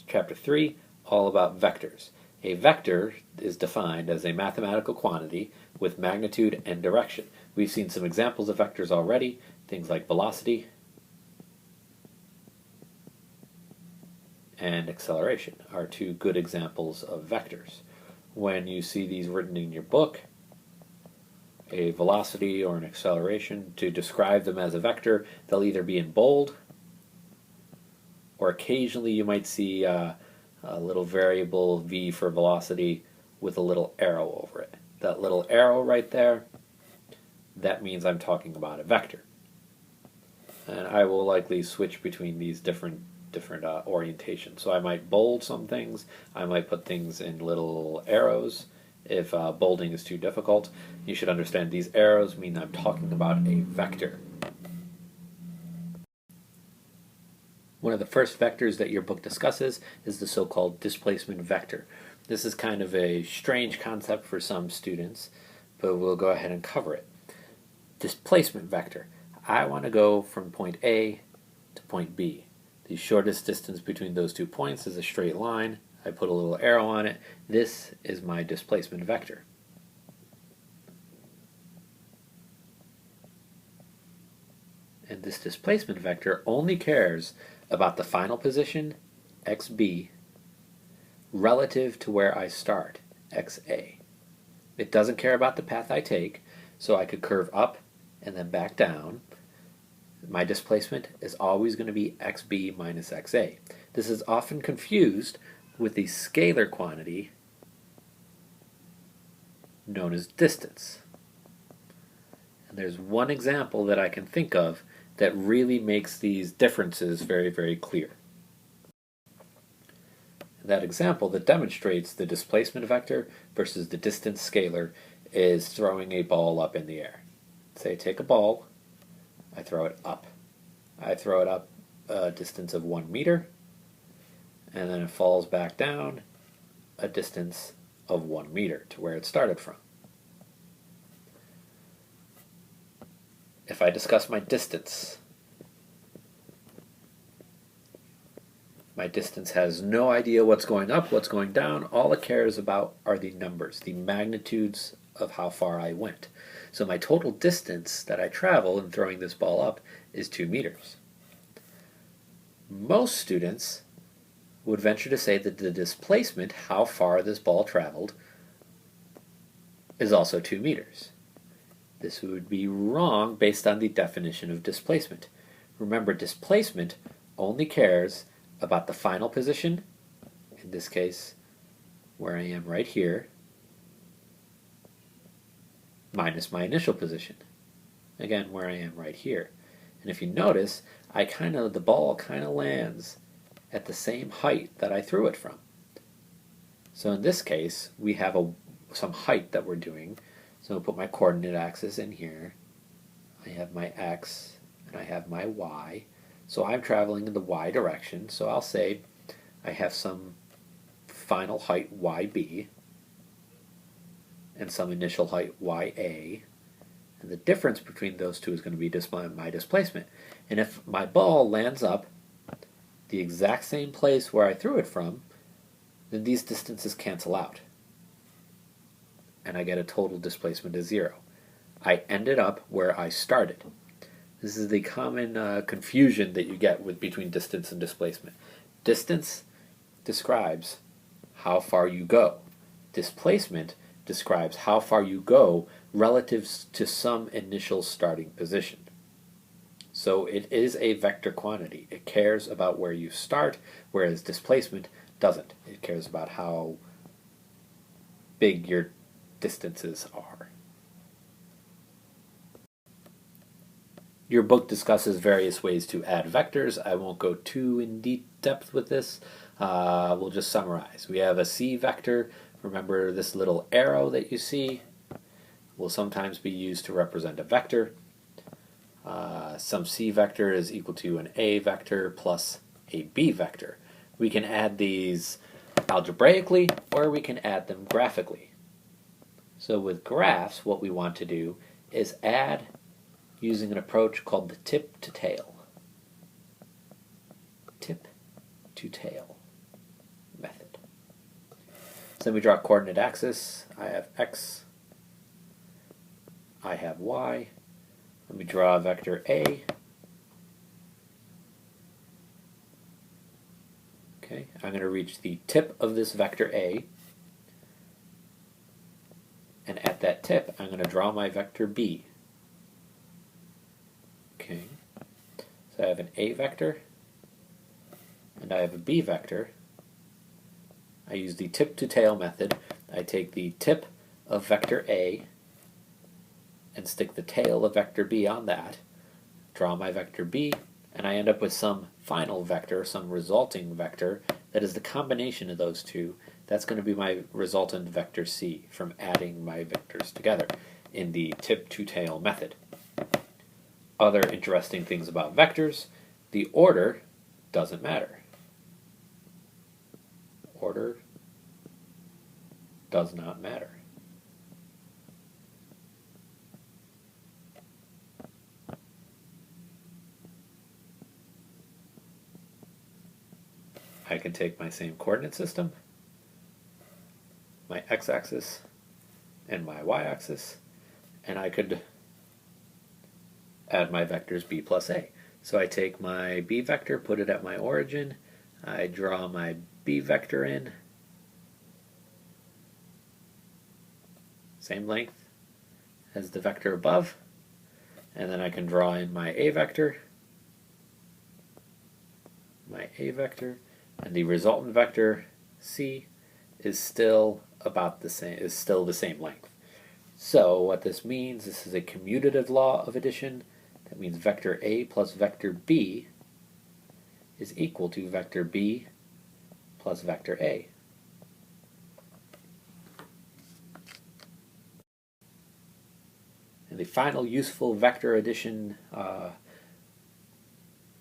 Chapter 3, all about vectors. A vector is defined as a mathematical quantity with magnitude and direction. We've seen some examples of vectors already, things like velocity and acceleration are two good examples of vectors. When you see these written in your book, a velocity or an acceleration, to describe them as a vector, they'll either be in bold, or occasionally you might see a little variable v for velocity with a little arrow over it. That little arrow right there, that means I'm talking about a vector. And I will likely switch between these different orientations. So I might bold some things, I might put things in little arrows. If bolding is too difficult, you should understand these arrows mean I'm talking about a vector. One of the first vectors that your book discusses is the so-called displacement vector. This is kind of a strange concept for some students, but we'll go ahead and cover it. Displacement vector. I want to go from point A to point B. The shortest distance between those 2 points is a straight line. I put a little arrow on it. This is my displacement vector. And this displacement vector only cares about the final position, xb, relative to where I start, xa. It doesn't care about the path I take, so I could curve up and then back down. My displacement is always going to be xb minus xa. This is often confused with the scalar quantity known as distance. And there's one example that I can think of that really makes these differences very, very clear. That example that demonstrates the displacement vector versus the distance scalar is throwing a ball up in the air. Say I take a ball, I throw it up. I throw it up a distance of 1 meter, and then it falls back down a distance of 1 meter to where it started from. If I discuss my distance has no idea what's going up, what's going down. All it cares about are the numbers, the magnitudes of how far I went. So my total distance that I travel in throwing this ball up is 2 meters. Most students would venture to say that the displacement, how far this ball traveled, is also 2 meters. This would be wrong based on the definition of displacement. Remember, displacement only cares about the final position, in this case, where I am right here, minus my initial position, again, where I am right here. And if you notice, the ball kind of lands at the same height that I threw it from. So in this case, we have some height that we're doing. So I'll put my coordinate axis in here. I have my x and I have my y. So I'm traveling in the y direction. So I'll say I have some final height yb and some initial height ya. And the difference between those two is going to be my displacement. And if my ball lands up the exact same place where I threw it from, then these distances cancel out. And I get a total displacement of 0. I ended up where I started. This is the common confusion that you get between distance and displacement. Distance describes how far you go. Displacement describes how far you go relative to some initial starting position. So it is a vector quantity. It cares about where you start, whereas displacement doesn't. It cares about how big your distances are. Your book discusses various ways to add vectors. I won't go too in deep depth with this. We'll just summarize. We have a C vector. Remember, this little arrow that you see will sometimes be used to represent a vector. Some C vector is equal to an A vector plus a B vector. We can add these algebraically, or we can add them graphically. So with graphs, what we want to do is add using an approach called the tip to tail. Tip to tail. So then we draw a coordinate axis. I have x, I have y. Let me draw a vector A. Okay, I'm going to reach the tip of this vector A. And at that tip, I'm going to draw my vector B. Okay, so I have an A vector, and I have a B vector. I use the tip to tail method. I take the tip of vector A and stick the tail of vector B on that, draw my vector B, and I end up with some final vector, some resulting vector, that is the combination of those two. That's going to be my resultant vector C from adding my vectors together in the tip to tail method. Other interesting things about vectors: the order doesn't matter. Order does not matter. I can take my same coordinate system, my x-axis and my y-axis, and I could add my vectors b plus a. So I take my b vector, put it at my origin, I draw my b vector in, same length as the vector above, and then I can draw in my a vector, and the resultant vector c is still about the same, the same length. So what this means, this is a commutative law of addition. That means vector a plus vector b is equal to vector b plus vector a. And the final useful vector addition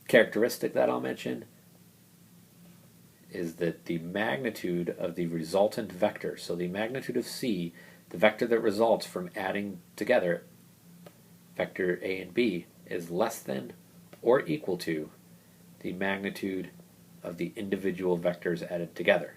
characteristic that I'll mention is that the magnitude of the resultant vector, so the magnitude of c, the vector that results from adding together vector a and b, is less than or equal to the magnitude of the individual vectors added together.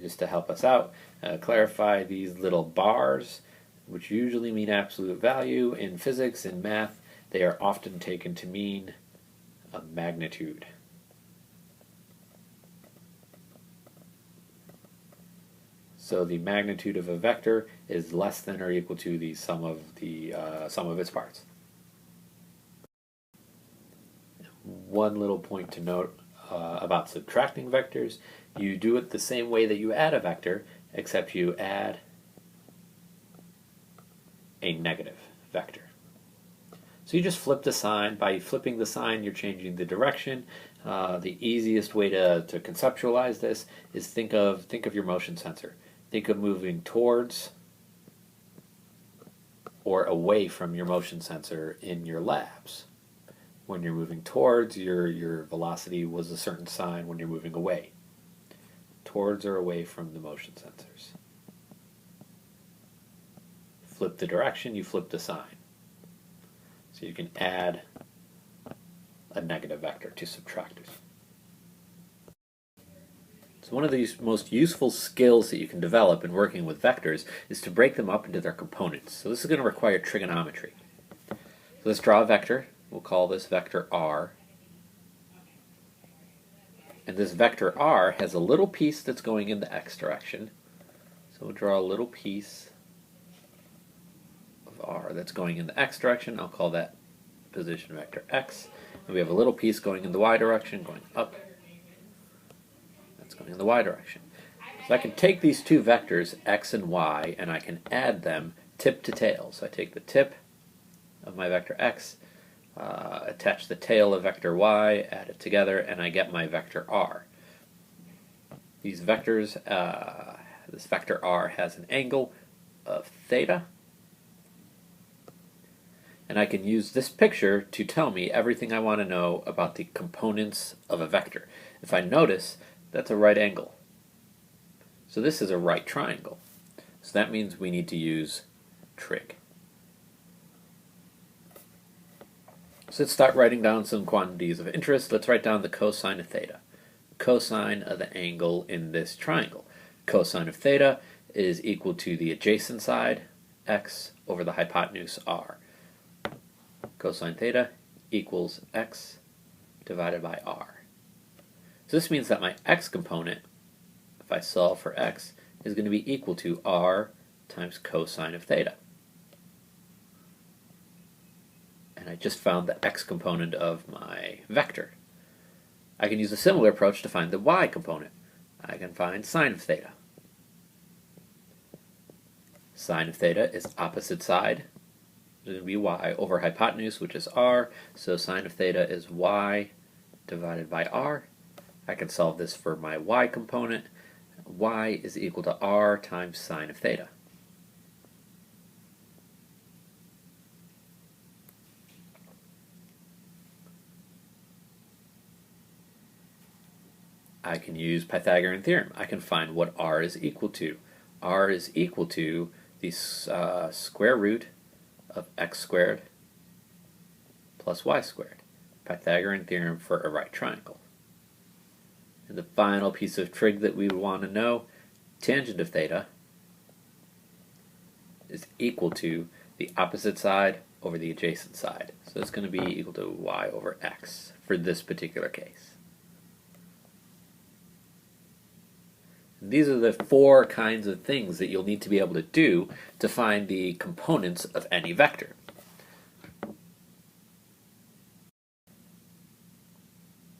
Just to help us out, clarify these little bars, which usually mean absolute value. In physics and math, they are often taken to mean a magnitude. So the magnitude of a vector is less than or equal to the sum of its parts. One little point to note about subtracting vectors: you do it the same way that you add a vector, except you add a negative vector. So you just flip the sign. By flipping the sign, you're changing the direction. The easiest way to conceptualize this is think of your motion sensor. Think of moving towards or away from your motion sensor in your labs. When you're moving towards, your velocity was a certain sign. When you're moving away, towards or away from the motion sensors. Flip the direction, you flip the sign. So you can add a negative vector to subtractors. So one of the most useful skills that you can develop in working with vectors is to break them up into their components. So this is going to require trigonometry. So let's draw a vector. We'll call this vector r. And this vector r has a little piece that's going in the x direction. So we'll draw a little piece of r that's going in the x direction. I'll call that position vector x. And we have a little piece going in the y direction, going up. That's going in the y direction. So I can take these two vectors, x and y, and I can add them tip to tail. So I take the tip of my vector x, attach the tail of vector y, add it together, and I get my vector r. These vectors, this vector r has an angle of theta, and I can use this picture to tell me everything I want to know about the components of a vector. If I notice, that's a right angle. So this is a right triangle. So that means we need to use trig. So let's start writing down some quantities of interest. Let's write down the cosine of theta. cosine of the angle in this triangle. Cosine of theta is equal to the adjacent side, x, over the hypotenuse, r. Cosine theta equals x divided by r. So this means that my x component, if I solve for x, is going to be equal to r times cosine of theta. And I just found the x component of my vector. I can use a similar approach to find the y component. I can find sine of theta. Sine of theta is opposite side. It's going to be y over hypotenuse, which is r. So sine of theta is y divided by r. I can solve this for my y component. Y is equal to r times sine of theta. I can use Pythagorean theorem. I can find what r is equal to. R is equal to the square root of x squared plus y squared. Pythagorean theorem for a right triangle. And the final piece of trig that we would want to know, tangent of theta is equal to the opposite side over the adjacent side. So it's going to be equal to y over x for this particular case. These are the four kinds of things that you'll need to be able to do to find the components of any vector.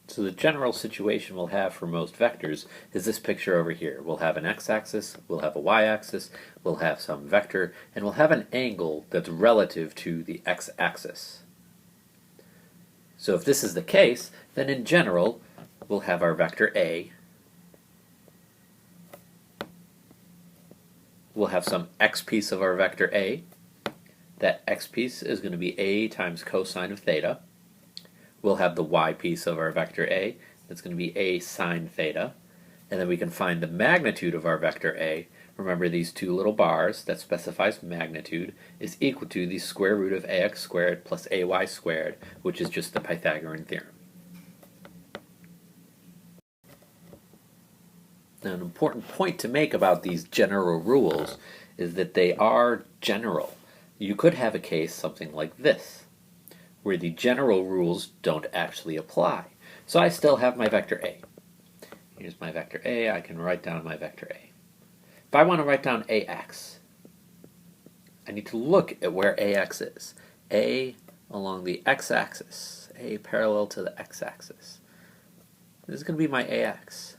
So the general situation we'll have for most vectors is this picture over here. We'll have an x-axis, we'll have a y-axis, we'll have some vector, and we'll have an angle that's relative to the x-axis. So if this is the case, then in general, we'll have our vector A. We'll have some x piece of our vector A. That x piece is going to be A times cosine of theta. We'll have the y piece of our vector A. That's going to be A sine theta. And then we can find the magnitude of our vector A. Remember, these two little bars that specifies magnitude is equal to the square root of ax squared plus ay squared, which is just the Pythagorean theorem. Now, an important point to make about these general rules is that they are general. You could have a case something like this, where the general rules don't actually apply. So I still have my vector A. Here's my vector A. I can write down my vector A. If I want to write down AX, I need to look at where AX is. A along the x-axis. A parallel to the x-axis. This is going to be my AX.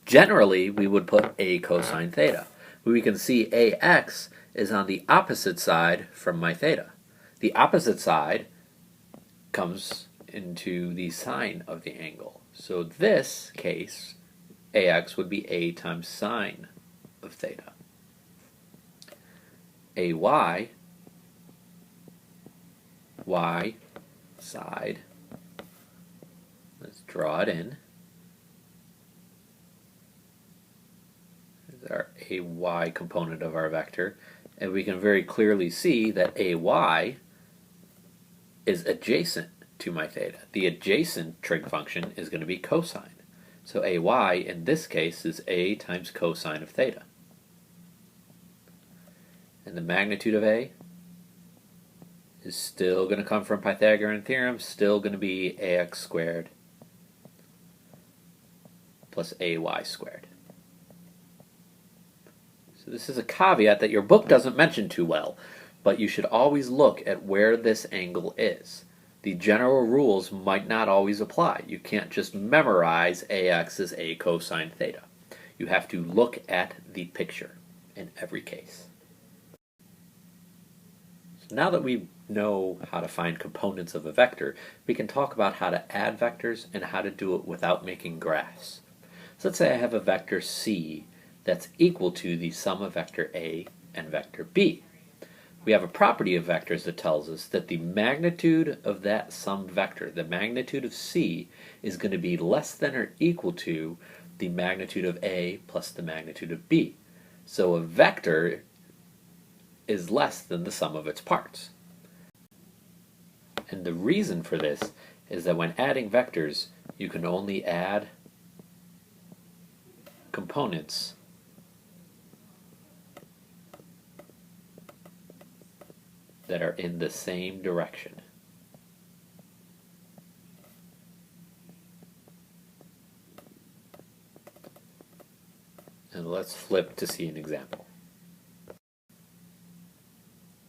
Generally, we would put A cosine theta. We can see AX is on the opposite side from my theta. The opposite side comes into the sine of the angle. So this case, AX would be A times sine of theta. AY, Y side, let's draw it in. Our AY component of our vector, and we can very clearly see that AY is adjacent to my theta. The adjacent trig function is going to be cosine. So AY in this case is A times cosine of theta. And the magnitude of A is still going to come from Pythagorean theorem, still going to be ax squared plus ay squared. So this is a caveat that your book doesn't mention too well, but you should always look at where this angle is. The general rules might not always apply. You can't just memorize AX is A cosine theta. You have to look at the picture in every case. So now that we know how to find components of a vector, we can talk about how to add vectors and how to do it without making graphs. So let's say I have a vector C that's equal to the sum of vector A and vector B. We have a property of vectors that tells us that the magnitude of that sum vector, the magnitude of C, is going to be less than or equal to the magnitude of A plus the magnitude of B. So a vector is less than the sum of its parts. And the reason for this is that when adding vectors, you can only add components that are in the same direction. And let's flip to see an example.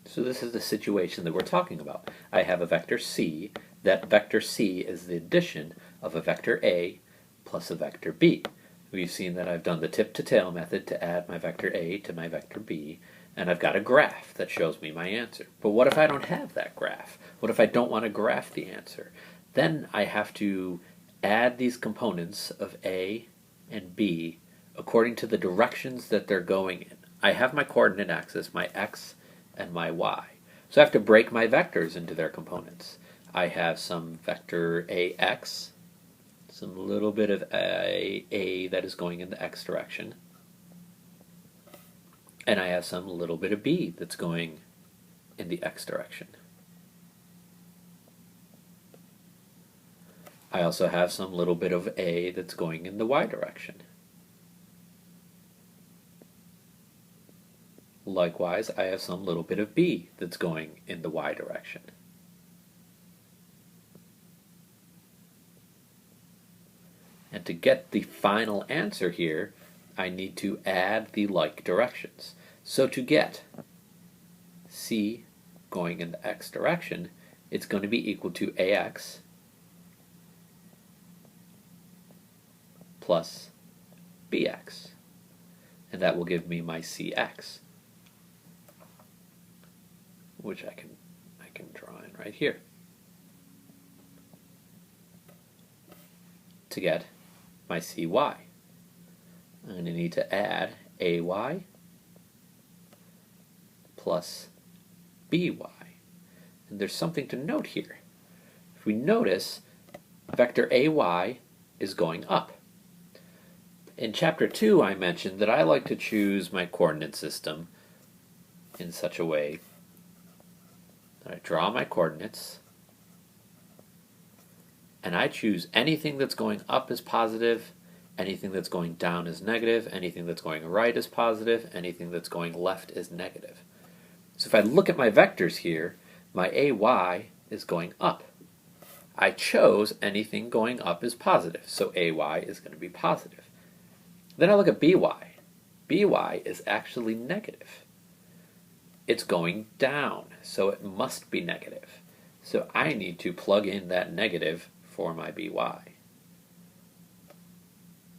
So this is the situation that we're talking about. I have a vector c. That vector c is the addition of a vector a plus a vector b. We've seen that I've done the tip-to-tail method to add my vector a to my vector b, and I've got a graph that shows me my answer. But what if I don't have that graph? What if I don't want to graph the answer? Then I have to add these components of a and b according to the directions that they're going in. I have my coordinate axis, my x and my y. So I have to break my vectors into their components. I have some vector ax, some little bit of a that is going in the x direction, and I have some little bit of b that's going in the x direction. I also have some little bit of a that's going in the y direction. Likewise, I have some little bit of b that's going in the y direction. And to get the final answer here, I need to add the like directions. So to get c going in the x direction, it's going to be equal to ax plus bx. And that will give me my cx, which I can draw in right here. To get my cy, I'm going to need to add ay plus by. And there's something to note here. If we notice, vector ay is going up. In chapter 2, I mentioned that I like to choose my coordinate system in such a way that I draw my coordinates, and I choose anything that's going up as positive, anything that's going down is negative, anything that's going right is positive, anything that's going left is negative. So if I look at my vectors here, my ay is going up. I chose anything going up is positive, so ay is going to be positive. Then I look at by. by is actually negative. It's going down, so it must be negative. So I need to plug in that negative for my by.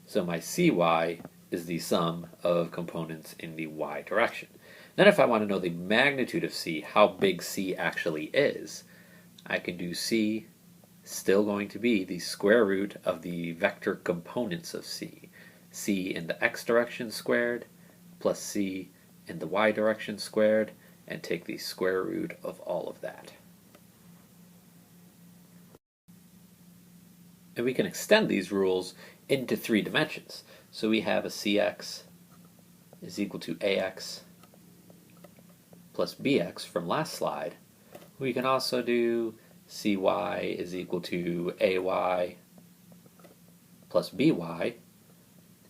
So my cy is the sum of components in the y direction. Then if I want to know the magnitude of c, how big c actually is, I can do c still going to be the square root of the vector components of c. c in the x direction squared plus c in the y direction squared, and take the square root of all of that. And we can extend these rules into 3 dimensions. So we have a cx is equal to ax plus bx from last slide. We can also do cy is equal to ay plus by.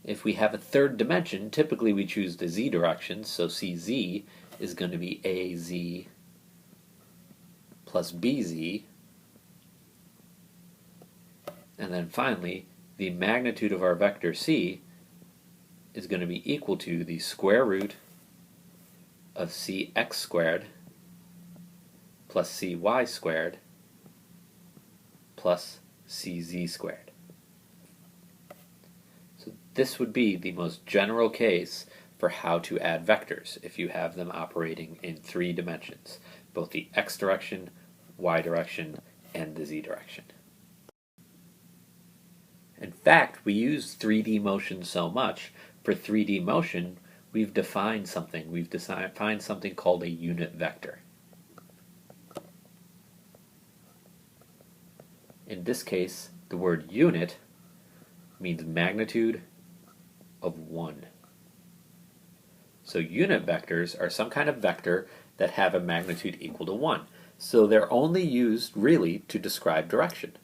If we have a 3rd dimension, typically we choose the z direction, so cz is going to be az plus bz. And then finally, the magnitude of our vector c is going to be equal to the square root of cx squared plus cy squared plus cz squared. So this would be the most general case for how to add vectors if you have them operating in 3 dimensions, both the x direction, y direction, and the z direction. In fact, we use 3D motion so much. For 3D motion, we've defined something. We've defined something called a unit vector. In this case, the word unit means magnitude of 1. So unit vectors are some kind of vector that have a magnitude equal to 1. So they're only used really to describe direction.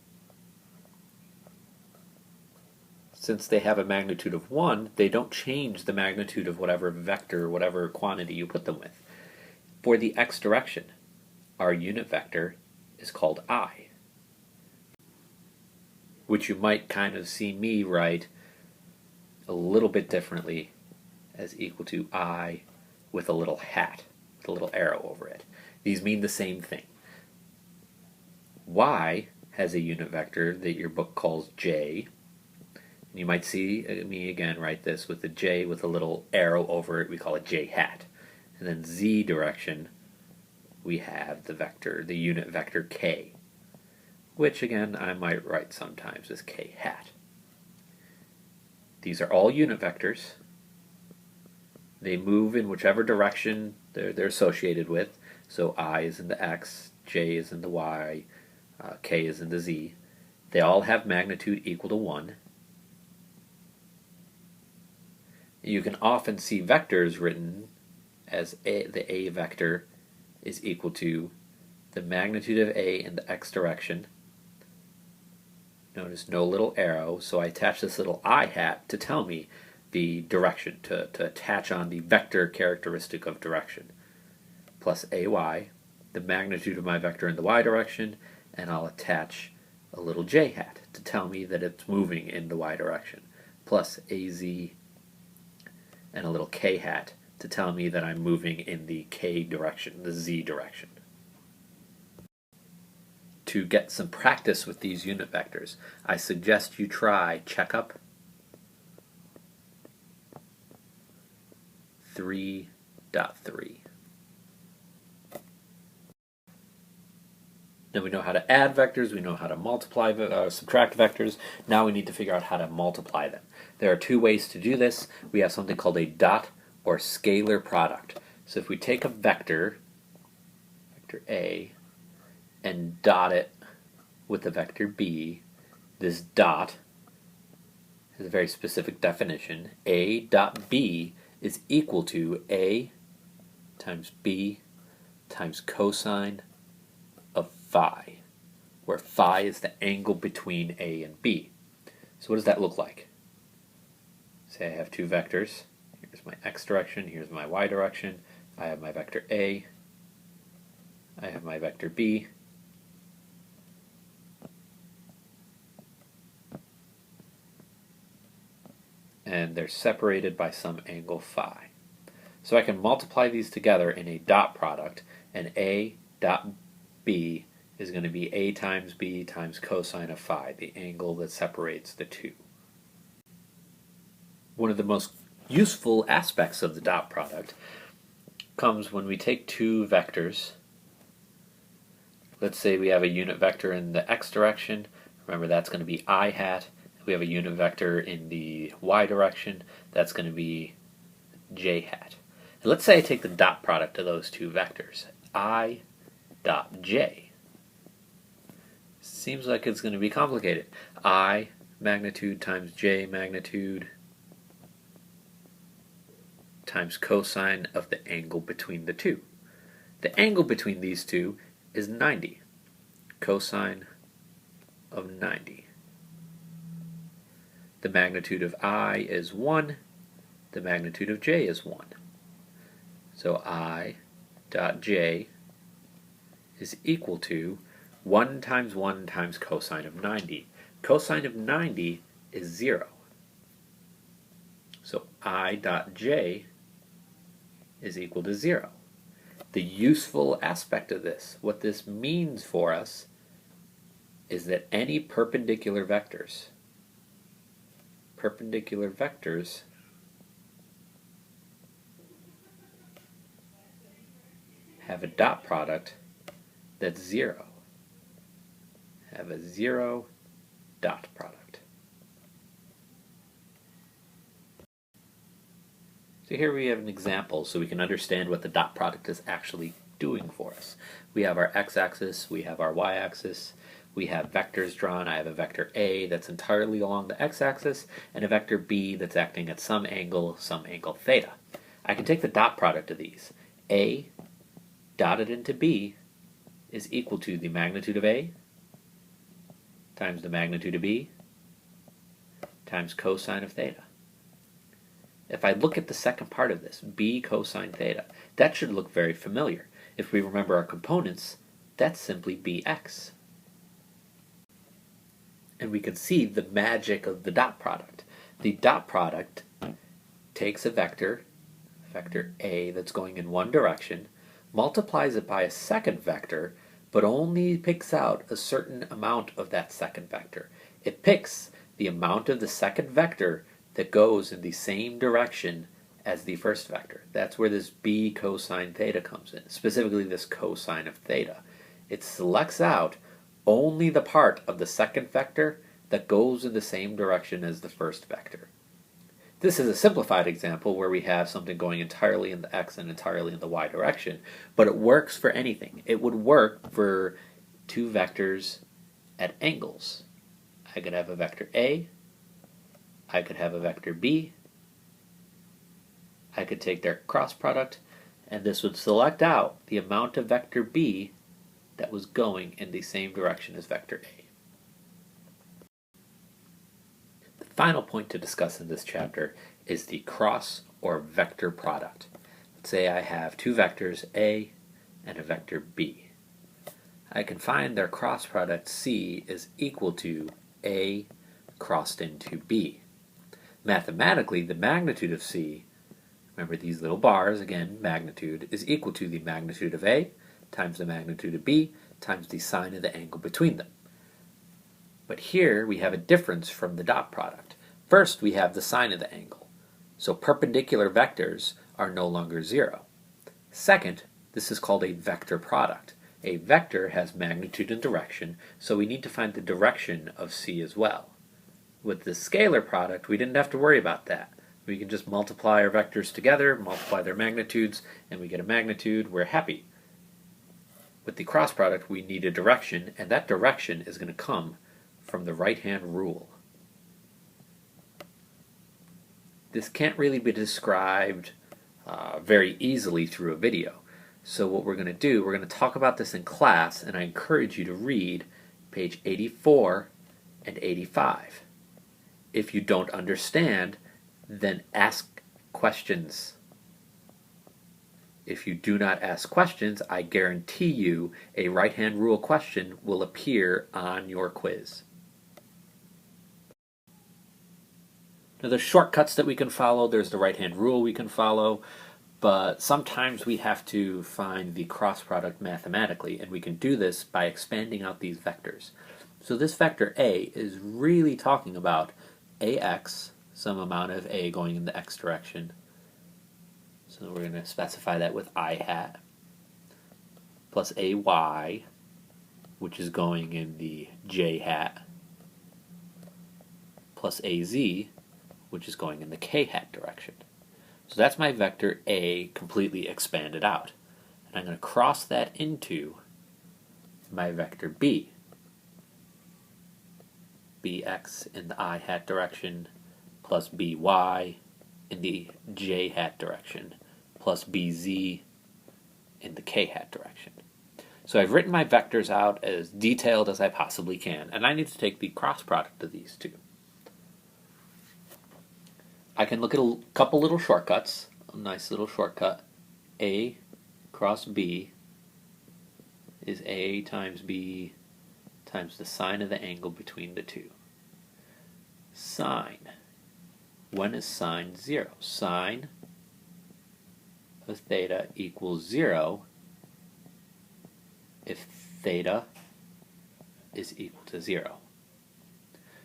since they have a magnitude of 1, they don't change the magnitude of whatever vector, whatever quantity you put them with. For the x direction, our unit vector is called I, which you might kind of see me write a little bit differently as equal to I with a little hat, with a little arrow over it. These mean the same thing. Y has a unit vector that your book calls J. And you might see me again write this with a J with a little arrow over it. We call it J hat. And then Z direction, we have the unit vector K, which again I might write sometimes as K hat. These are all unit vectors. They move in whichever direction they're associated with. So I is in the X, J is in the Y, K is in the Z. They all have magnitude equal to 1. You can often see vectors written as the A vector is equal to the magnitude of A in the X direction. Notice no little arrow, so I attach this little I hat to tell me the direction, to attach on the vector characteristic of direction, plus AY, the magnitude of my vector in the Y direction, and I'll attach a little J hat to tell me that it's moving in the Y direction, plus AZ and a little K hat to tell me that I'm moving in the K direction, the Z direction. To get some practice with these unit vectors, I suggest you try checkup 3.3. Now we know how to add vectors, we know how to multiply, subtract vectors. Now we need to figure out how to multiply them. There are two ways to do this. We have something called a dot or scalar product. So if we take a vector, vector A, and dot it with the vector B, this dot has a very specific definition. A dot B is equal to A times B times cosine of phi, where phi is the angle between A and B. So what does that look like? Say I have two vectors. Here's my x direction, here's my y direction. I have my vector A, I have my vector B. And they're separated by some angle phi. So I can multiply these together in a dot product, and A dot B is going to be A times B times cosine of phi, the angle that separates the two. One of the most useful aspects of the dot product comes when we take two vectors. Let's say we have a unit vector in the x direction. Remember, that's going to be I hat. We have a unit vector in the y direction. That's going to be j hat. And let's say I take the dot product of those two vectors, I dot j. Seems like it's going to be complicated. I magnitude times j magnitude times cosine of the angle between the two. The angle between these two is 90. Cosine of 90. The magnitude of I is 1. The magnitude of j is 1. So I dot j is equal to 1 times 1 times cosine of 90. Cosine of 90 is 0. So I dot j is equal to 0. The useful aspect of this, what this means for us, is that any perpendicular vectors have a dot product that's 0. Have a 0 dot product. So here we have an example so we can understand what the dot product is actually doing for us. We have our x-axis, we have our y-axis, we have vectors drawn. I have a vector A that's entirely along the x-axis and a vector B that's acting at some angle theta. I can take the dot product of these. A dotted into B is equal to the magnitude of A times the magnitude of B times cosine of theta. If I look at the second part of this, b cosine theta, that should look very familiar. If we remember our components, that's simply bx. And we can see the magic of the dot product. The dot product takes a vector, vector A that's going in one direction, multiplies it by a second vector, but only picks out a certain amount of that second vector. It picks the amount of the second vector that goes in the same direction as the first vector. That's where this b cosine theta comes in, specifically this cosine of theta. It selects out only the part of the second vector that goes in the same direction as the first vector. This is a simplified example where we have something going entirely in the x and entirely in the y direction, but it works for anything. It would work for two vectors at angles. I could have a vector A, I could have a vector B, I could take their cross product, and this would select out the amount of vector B that was going in the same direction as vector A. The final point to discuss in this chapter is the cross or vector product. Let's say I have two vectors A and a vector B. I can find their cross product C is equal to A crossed into B. Mathematically, the magnitude of C, remember these little bars, again, magnitude, is equal to the magnitude of A times the magnitude of B times the sine of the angle between them. But here we have a difference from the dot product. First, we have the sine of the angle. So perpendicular vectors are no longer zero. Second, this is called a vector product. A vector has magnitude and direction, so we need to find the direction of C as well. With the scalar product, we didn't have to worry about that. We can just multiply our vectors together, multiply their magnitudes, and we get a magnitude. We're happy. With the cross product, we need a direction, and that direction is going to come from the right-hand rule. This can't really be described very easily through a video. So what we're going to do, we're going to talk about this in class, and I encourage you to read page 84 and 85. If you don't understand, then ask questions. If you do not ask questions, I guarantee you a right-hand rule question will appear on your quiz. Now there's shortcuts that we can follow, there's the right-hand rule we can follow, but sometimes we have to find the cross product mathematically, and we can do this by expanding out these vectors. So this vector A is really talking about AX, some amount of A going in the X direction. So we're going to specify that with I hat, plus AY, which is going in the J hat, plus AZ, which is going in the K hat direction. So that's my vector A completely expanded out. And I'm going to cross that into my vector B. Bx in the I hat direction, plus By in the J hat direction, plus Bz in the K hat direction. So I've written my vectors out as detailed as I possibly can, and I need to take the cross product of these two. I can look at a couple little shortcuts. A nice little shortcut. A cross B is A times B times the sine of the angle between the two. Sine. When is sine 0? Sine of theta equals 0 if theta is equal to 0.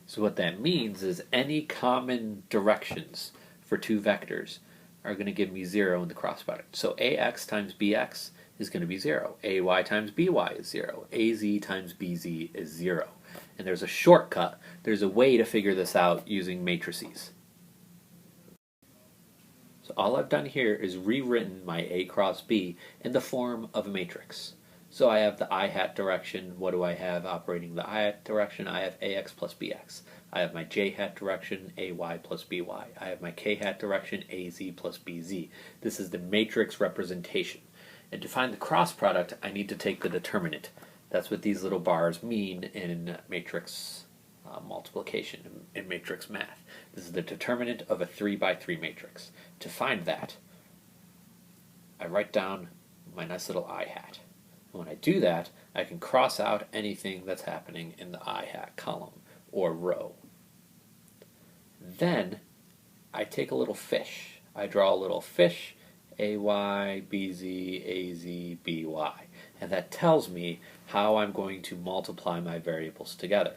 So what that means is any common directions for two vectors are going to give me 0 in the cross product. So AX times BX is going to be 0. AY times BY is 0. AZ times BZ is 0. And there's a shortcut. There's a way to figure this out using matrices. So all I've done here is rewritten my A cross B in the form of a matrix. So I have the I hat direction. What do I have operating the I hat direction? I have AX plus BX. I have my J hat direction, AY plus BY. I have my K hat direction, AZ plus BZ. This is the matrix representation. And to find the cross product, I need to take the determinant. That's what these little bars mean in matrix multiplication in matrix math. This is the determinant of a 3 by 3 matrix. To find that, I write down my nice little I hat. When I do that, I can cross out anything that's happening in the I hat column or row. Then I take a little fish. I draw a little fish, AY, BZ, AZ, BY. And that tells me how I'm going to multiply my variables together.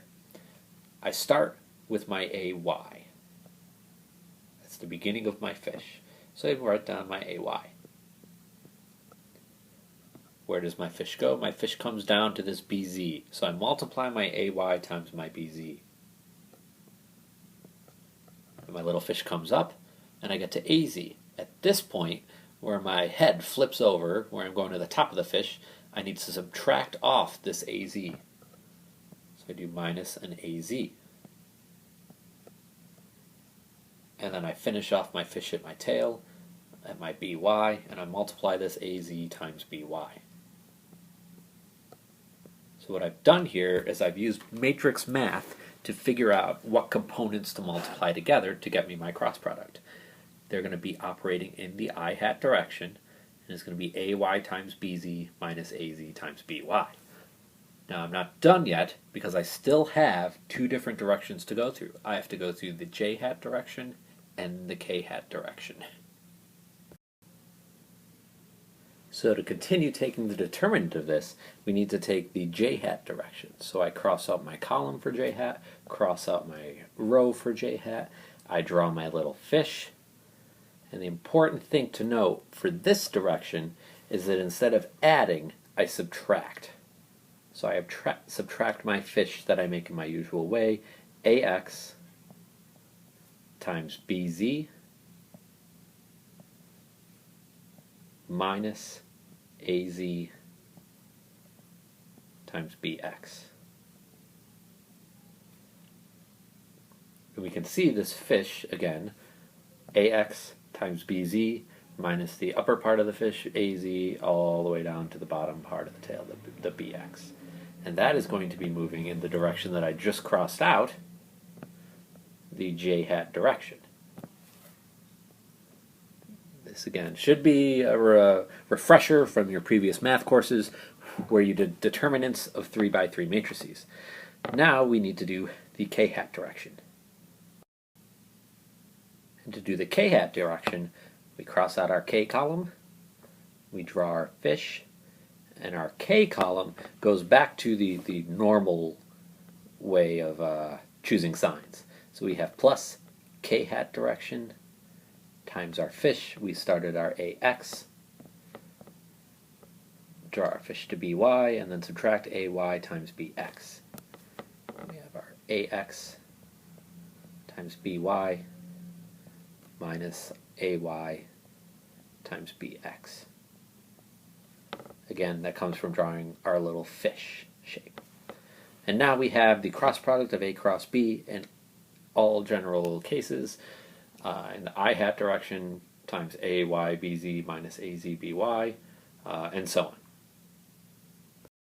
I start with my AY. That's the beginning of my fish. So I write down my AY. Where does my fish go? My fish comes down to this BZ. So I multiply my AY times my BZ. And my little fish comes up, and I get to AZ. At this point, where my head flips over, where I'm going to the top of the fish, I need to subtract off this AZ. So I do minus an AZ. And then I finish off my fish at my tail, at my BY, and I multiply this AZ times BY. So what I've done here is I've used matrix math to figure out what components to multiply together to get me my cross product. They're going to be operating in the I hat direction, and it's going to be AY times BZ minus AZ times BY. Now I'm not done yet because I still have two different directions to go through. I have to go through the J hat direction and the K hat direction. So to continue taking the determinant of this, we need to take the J hat direction. So I cross out my column for J hat, cross out my row for J hat, I draw my little fish, and the important thing to note for this direction is that instead of adding, I subtract. So I subtract my fish that I make in my usual way, AX times BZ minus AZ times BX. And we can see this fish again, AX times BZ minus the upper part of the fish, AZ, all the way down to the bottom part of the tail, the BX. And that is going to be moving in the direction that I just crossed out, the J hat direction. This again should be a refresher from your previous math courses where you did determinants of 3 by 3 matrices. Now we need to do the K hat direction. And to do the K hat direction, we cross out our K column, we draw our fish, and our K column goes back to the normal way of choosing signs. So we have plus K hat direction times our fish. We started our AX, draw our fish to BY, and then subtract AY times BX. We have our AX times BY minus AY times BX. Again, that comes from drawing our little fish shape. And now we have the cross product of A cross B in all general cases. In the I hat direction times AY BZ minus AZ BY, and so on.